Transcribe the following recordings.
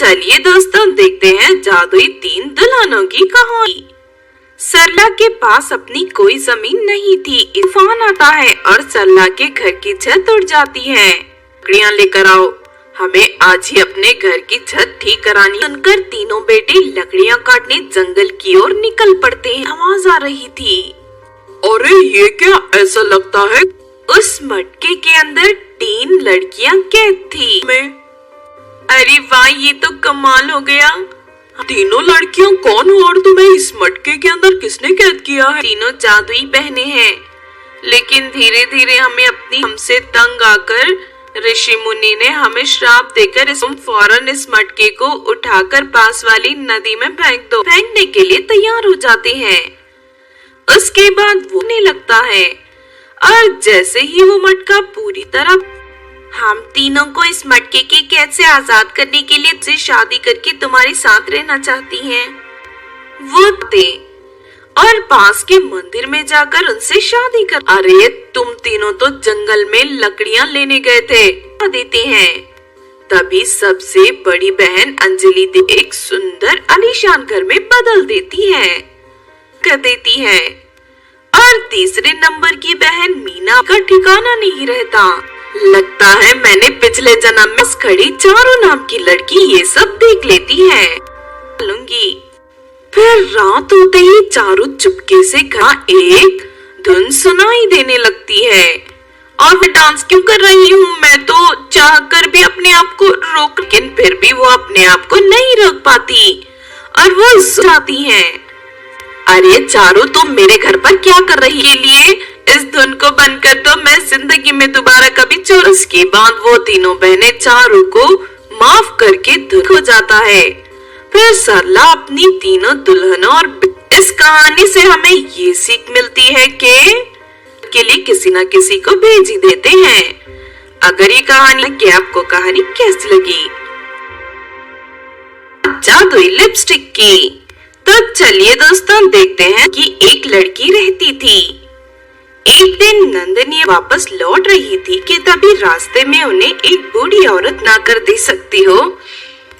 चलिए दोस्तों देखते हैं जादुई 3 दुल्हनों की कहानी। सरला के पास अपनी कोई जमीन नहीं थी। तूफान आता है और सरला के घर की छत उड़ जाती है। लकड़ियाँ लेकर आओ, हमें आज ही अपने घर की छत ठीक करानी। सुनकर तीनों बेटे लकड़ियाँ काटने जंगल की ओर निकल पड़ते हैं। आवाज आ रही थी, अरे ये क्या, ऐसा लगता है उस मटके के अंदर 3 लड़कियाँ कैद थी। अरे वाह, ये तो कमाल हो गया। तीनों लड़कियां कौन हो और तुम्हें इस मटके के अंदर किसने कैद किया है? तीनों जादुई बहनें हैं, लेकिन धीरे धीरे हमसे तंग आकर ऋषि मुनि ने हमें श्राप देकर तुम फौरन इस मटके को उठाकर पास वाली नदी में फेंक दो। फेंकने के लिए तैयार हो जाते हैं। उसके बाद वो नहीं लगता है और जैसे ही वो मटका पूरी तरह, हम तीनों को इस मटके की कैद से आजाद करने के लिए तुझसे शादी करके तुम्हारे साथ रहना चाहती हैं। वो थे और पास के मंदिर में जाकर उनसे शादी कर। अरे तुम तीनों तो जंगल में लकड़ियां लेने गए थे, देते हैं। तभी सबसे बड़ी बहन अंजलि एक सुंदर आलीशान घर में बदल देती है, कर देती है। और तीसरे नंबर की बहन मीना का ठिकाना नहीं रहता। लगता है मैंने पिछले जन्म में खड़ी चारों नाम की लड़की ये सब देख लेती है। लूंगी। फिर रात होते ही चारों चुपके से घर एक धुन सुनाई देने लगती है। और मैं डांस क्यों कर रही हूँ? मैं तो चाह कर भी अपने आप को रोक, लेकिन फिर भी वो अपने आप को नहीं रोक पाती और वो जाती है। अरे चारों तुम मेरे घर पर क्या कर रही है? लिए इस धुन को बंद कर दो, मैं जिंदगी में दोबारा कभी चोर। उसके बाद वो तीनों बहनें चारों को माफ करके धुन हो जाता है। फिर सरला अपनी तीनों दुल्हनों और इस कहानी से हमें ये सीख मिलती है कि के लिए किसी न किसी को भेज ही देते हैं। अगर ये कहानी लगी आपको कहानी कैसी लगी? जादुई लिपस्टिक की। तो चलिए दोस्तों देखते हैं कि एक लड़की रहती थी। एक दिन नंदिनी वापस लौट रही थी कि तभी रास्ते में उन्हें एक बूढ़ी औरत ना कर दे सकती हो,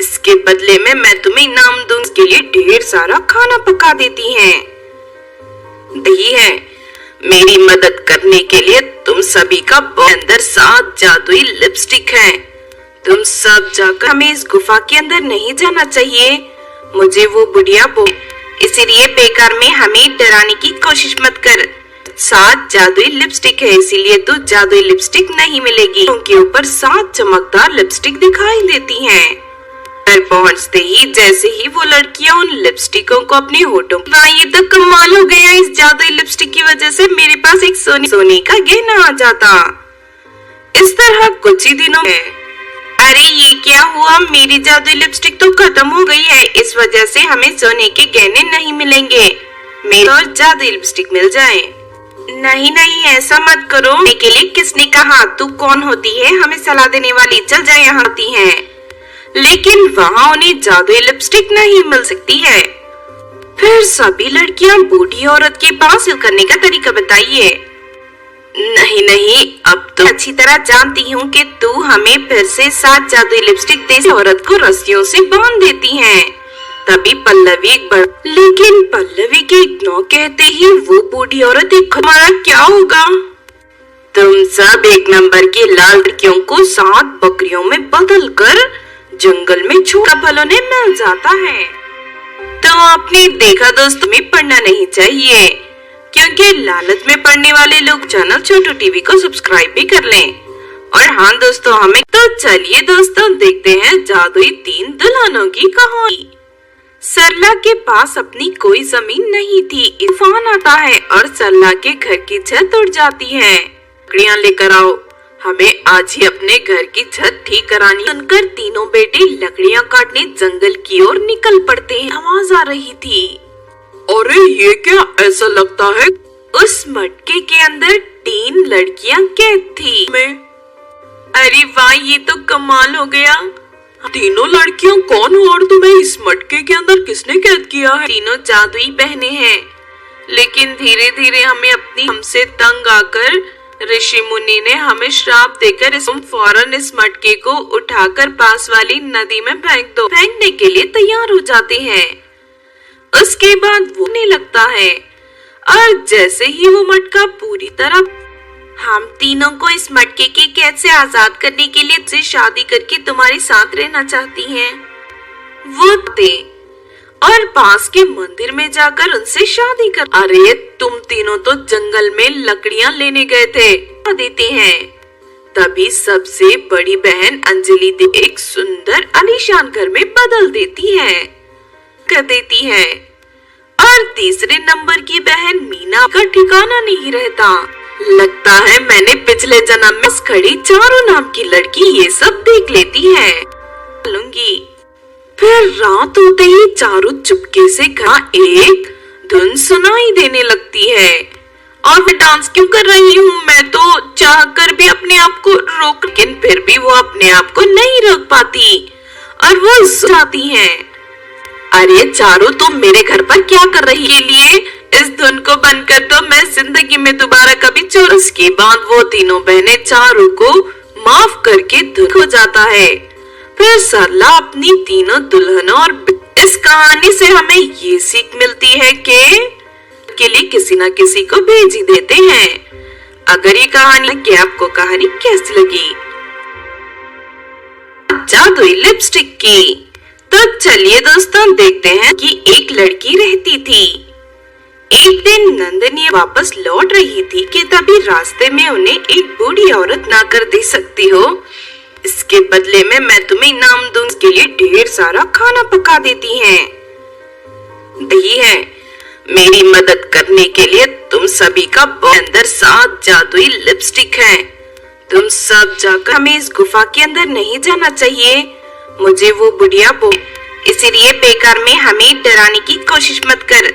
इसके बदले में मैं तुम्हें इनाम दूं, इसके लिए ढेर सारा खाना पका देती हैं। दही है, मेरी मदद करने के लिए तुम सभी का अंदर 7 जादुई लिपस्टिक है। तुम सब जाकर, हमें इस गुफा के अंदर नहीं जाना चाहिए, मुझे वो बुढ़िया इसलिए बेकार में हमें डराने की कोशिश मत कर। 7 जादुई लिपस्टिक है, इसीलिए तो जादुई लिपस्टिक नहीं मिलेगी। उनके ऊपर 7 चमकदार लिपस्टिक दिखाई देती हैं। घर पहुंचते ही जैसे ही वो लड़कियां उन लिपस्टिकों को अपने होठों, वाह ये तो कमाल हो गया, इस जादुई लिपस्टिक की वजह से मेरे पास एक सोने का गहना आ जाता। इस तरह कुछ ही दिनों में, अरे ये क्या हुआ, मेरी जादुई लिपस्टिक तो खत्म हो गई है, इस वजह से हमें सोने के गहने नहीं मिलेंगे। मेरे और जादुई लिपस्टिक मिल जाए। नहीं नहीं ऐसा मत करो, के लिए किसने कहा? तू कौन होती है हमें सलाह देने वाली? चल जाए, यहाँ आती है। लेकिन वहाँ उन्हें जादुई लिपस्टिक नहीं मिल सकती है। फिर सभी लड़कियाँ बूढ़ी औरत के पास करने का तरीका बताइए। नहीं नहीं, अब तो अच्छी तरह जानती हूँ कि तू हमें फिर से 7 जादुई लिपस्टिक दे। औरत को रस्सियों से बांध देती है। तभी पल्लवी लेकिन पल्लवी के इग्नोर कहते ही वो बूढ़ी औरत, हमारा क्या होगा? तुम सब 1 नंबर की लाल लड़कियों को 7 बकरियों में बदल कर जंगल में छोड़ा, फलों ने मिल जाता है। तो आपने देखा दोस्तों, में पढ़ना नहीं चाहिए, क्योंकि लालच में पढ़ने वाले लोग चैनल छोटू टीवी को सब्सक्राइब भी कर लें। और हाँ दोस्तों, हमें तो चलिए दोस्तों देखते हैं जादुई 3 दुल्हनों की कहानी। सरला के पास अपनी कोई जमीन नहीं थी। तूफान आता है और सरला के घर की छत उड़ जाती है। लकड़ियाँ लेकर आओ, हमें आज ही अपने घर की छत ठीक करानी। सुनकर तीनों बेटे लकड़ियाँ काटने जंगल की ओर निकल पड़ते हैं। आवाज आ रही थी, अरे ये क्या, ऐसा लगता है उस मटके के अंदर 3 लड़कियाँ कैद थी। अरे वाह, ये तो कमाल हो गया। तीनों लड़कियां कौन हो और तुम्हें इस मटके के अंदर किसने कैद किया है? तीनों जादुई बहनें हैं, लेकिन धीरे धीरे हमसे तंग आकर ऋषि मुनि ने हमें श्राप देकर फौरन इस मटके को उठाकर पास वाली नदी में फेंक दो। फेंकने के लिए तैयार हो जाते हैं। उसके बाद वो नहीं लगता है और जैसे ही वो मटका पूरी तरह, हम तीनों को इस मटके की कैद से आजाद करने के लिए तुझसे शादी करके तुम्हारे साथ रहना चाहती हैं। वो और पास के मंदिर में जाकर उनसे शादी कर। अरे तुम तीनों तो जंगल में लकड़ियां लेने गए थे, देते हैं। तभी सबसे बड़ी बहन अंजलि एक सुंदर आलीशान घर में बदल देती है, कर देती है। और तीसरे नंबर की बहन मीना का ठिकाना नहीं रहता। लगता है मैंने पिछले जन्म में खड़ी चारों नाम की लड़की ये सब देख लेती है, लूंगी। फिर रात होते ही चारों चुपके से घर एक धुन सुनाई देने लगती है। और मैं डांस क्यों कर रही हूँ? मैं तो चाहकर भी अपने आप को रोक, लेकिन फिर भी वो अपने आप को नहीं रोक पाती और वो जाती हैं। अरे चारों तुम मेरे घर पर क्या कर रही है? लिए इस धुन को बंद कर दो, मैं जिंदगी में दोबारा कभी चोर। उसके बाद वो तीनों बहनें चारों को माफ करके धुन हो जाता है। फिर सरला अपनी तीनों दुल्हनों और इस कहानी से हमें ये सीख मिलती है कि के लिए किसी न किसी को भेज ही देते हैं। अगर ये कहानी कि आपको कहानी कैसी लगी? जादुई लिपस्टिक की। तो चलिए दोस्तों देखते हैं कि एक लड़की रहती थी। एक दिन नंदनी वापस लौट रही थी कि तभी रास्ते में उन्हें एक बूढ़ी औरत ना कर दे सकती हो, इसके बदले में मैं तुम्हें इनाम दूं, इसके लिए ढेर सारा खाना पका देती हैं। दही है, मेरी मदद करने के लिए तुम सभी का अंदर 7 जादुई लिपस्टिक है। तुम सब जाकर, हमें इस गुफा के अंदर नहीं जाना चाहिए, मुझे वो बुढ़िया इसलिए बेकार में हमें डराने की कोशिश मत कर।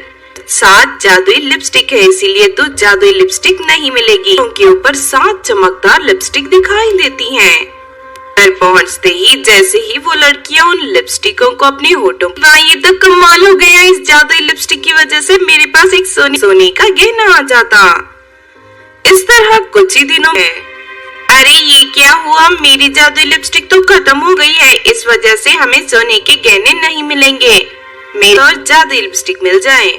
7 जादुई लिपस्टिक है, इसीलिए तो जादुई लिपस्टिक नहीं मिलेगी। उनके ऊपर 7 चमकदार लिपस्टिक दिखाई देती हैं। घर पहुंचते ही जैसे ही वो लड़कियां उन लिपस्टिकों को अपने होठों, ये तो कमाल हो गया, इस जादुई लिपस्टिक की वजह से मेरे पास एक सोने का गहना आ जाता। इस तरह कुछ ही दिनों में, अरे ये क्या हुआ, मेरी जादुई लिपस्टिक तो खत्म हो गई है, इस वजह से हमें सोने के गहने नहीं मिलेंगे, मेरी और जादुई लिपस्टिक मिल जाए।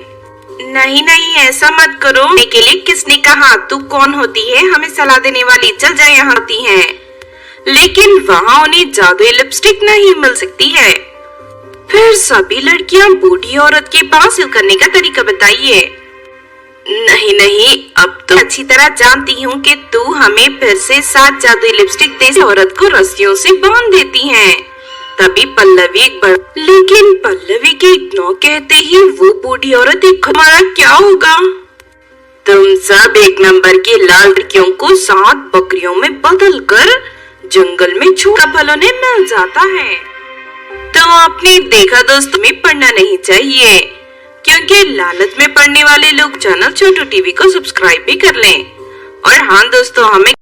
नहीं नहीं ऐसा मत करो, के लिए किसने कहा? तू कौन होती है हमें सलाह देने वाली? चल जाए, यहाँ होती है। लेकिन वहाँ उन्हें जादुई लिपस्टिक नहीं मिल सकती है। फिर सभी लड़कियां बूढ़ी औरत के पास करने का तरीका बताइए। नहीं नहीं, अब तो अच्छी तरह जानती हूँ कि तू हमें फिर से 7 जादुई लिपस्टिक दे। औरत को रस्सियों से बांध देती हैं। तभी पल्लवी लेकिन पल्लवी के इतना कहते ही वो बूढ़ी औरत हमारा क्या होगा? तुम सब एक नंबर की लाल लड़कियों को 7 बकरियों में बदल कर जंगल में छोटा फलों ने मिल जाता है। तो आपने देखा दोस्तों, में पढ़ना नहीं चाहिए, क्योंकि लालच में पढ़ने वाले लोग चैनल छोटू टीवी को सब्सक्राइब भी कर लें। और हाँ दोस्तों, हमें